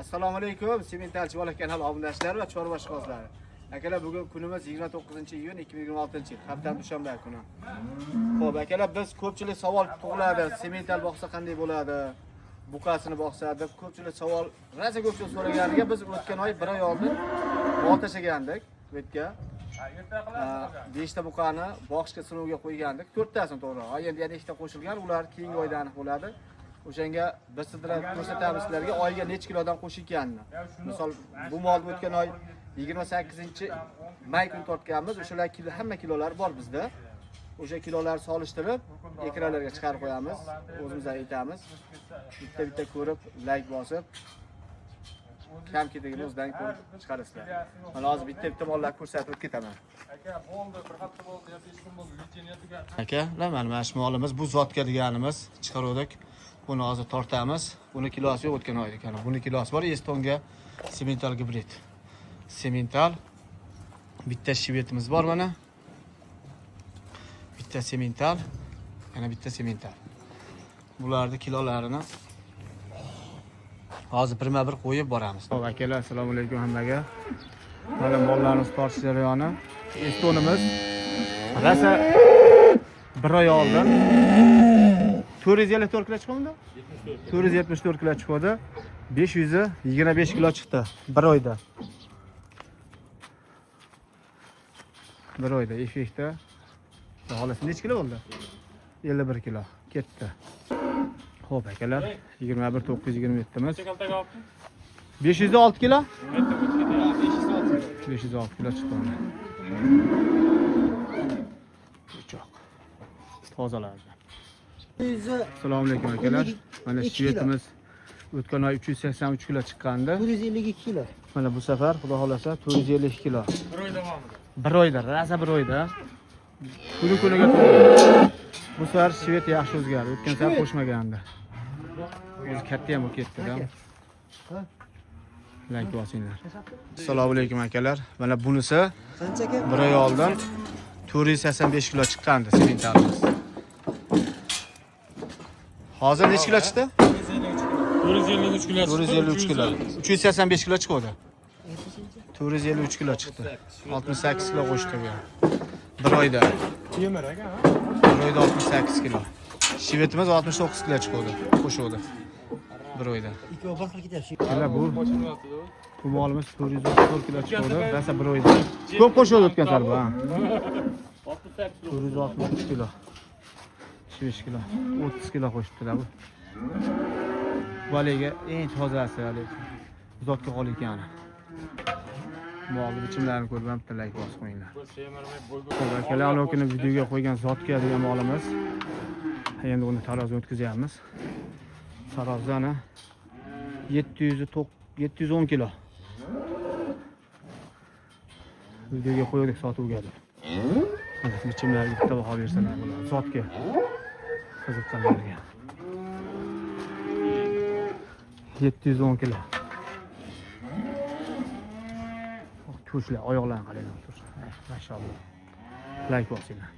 Assalomu alaykum, Sementalchi bola kanali obunachilari va chorva ishqibozlari. Akalar, bugun kunimiz 29-iyun 2026-yil, haftaning dushanba kuni. Xo'p, akalar, biz ko'pchilik savol tug'iladi. Semental boqsa qanday bo'ladi? Buqasini boqsa deb ko'pchilik savol, raza ko'pchilik so'raganiga biz o'tgan oy 1 oy oldin mol tashagandik. O'tga 5 ta buqani boqishga sinovga qo'ygandik. 4 tasini to'g'ri. Endi yana 2 ta qo'shilgan, ular keyingi oyda aniq bo'ladi. O'shanga biz sizlarga ko'rsatamiz sizlarga oyga necha kilodan qo'shilganini. Misol bu molni o'tgan oy 28-may kuni tortganmiz. O'shalar hamma kilolar bor bizda. O'sha kilolar solishtirib, ekranlarga chiqarib qo'yamiz. O'zimiz aytamiz. Bitta ko'rib, like bosib, kam ketigini o'zidan ko'rib chiqarasizlar. Mana hozir bitta mollarni ko'rsatib ketaman. Aka, bo'ldi, bir hafta bo'ldi, 5 kun bo'ldi, lecheniya tugagan. Aka, mana shu molimiz bu zotga deganimiz chiqaruvdik. Buni hozir tortamiz. Buni kilosi yo'q o'tgan oyda ekan. Buni kilosi bor, Estonga Semental gibrid. Semental. Bitta shivetimiz bor mana. Bitta Semental, yana bitta Semental. Bularning kilolarini hozir birma-bir qo'yib boramiz. Xo'p, akalar, assalomu alaykum hammaga. Mana mollarimiz tortish jarayoni. Estonimiz rasa 1 oy oldin 454 kilo chiqdi. 474 kilo chiqdi. 525 kilo chiqdi 1 oyda. 1 oyda eshikda. Xohlasa necha kilo bo'ldi? 51 kilo ketdi. Xo'p, akalar, 21927imiz. 506 kilo? 506 kilo chiqdi. Cho'q. Tozalardi. Assalomu alaykum akalar. Mana shivetimiz o'tgan oy 383 kilo chiqqandi. 452 kilo. Mana bu safar xudo xolasa 452 kilo. 1 oy davomida. 1 oyda, rasa 1 oyda. Kuniga to'g'ri. Bu safar shivet yaxshi o'zgardi. O'tgan safar qo'shmagandi. O'zi katta ham bo'lib ketdi-da. Like bosinglar. Assalomu alaykum akalar. Mana bunisi Qanchaga? 1 oy oldin 485 kilo chiqqandi Sementalimiz. Hozir necha kilo chiqdi? 453 kilo. 453 kilo. 385 kilo chiqdi. 453 kilo chiqdi. 68 kilo qo'shdi bu. 1 oyda. Temir aka. 1 oyda 68 kilo. Shivetimiz 69 kilo chiqdi. Qo'shuvdi. 1 oyda. Ikki oy baxil ketyapti. Mana bu molimiz 434 kilo chiqdi. Rasa 1 oyda. Ko'p qo'shuvdi o'tgan safar bu. 463 kilo. 5 kilo. 30 kilo qo'shibdilar bu. Baliga eng tozasi hali. Zotga qolgan. Molni bichimlarini ko'rib ham bitta like bosib qo'yinglar. Akalar, aloqani videoga qo'ygan zotga degan molimiz. Endi uni tarozga o'tkazyapmiz. Tarozani 710 kilo. Videoga qo'ydik sotuvga. Mana bichimlarga bitta baho bersalar bo'ladi. Zotga qiziqqanlarga. 710 kilo. Ko'chlar, oyoqlarni qaranglar. Mashallah. Like bosinglar.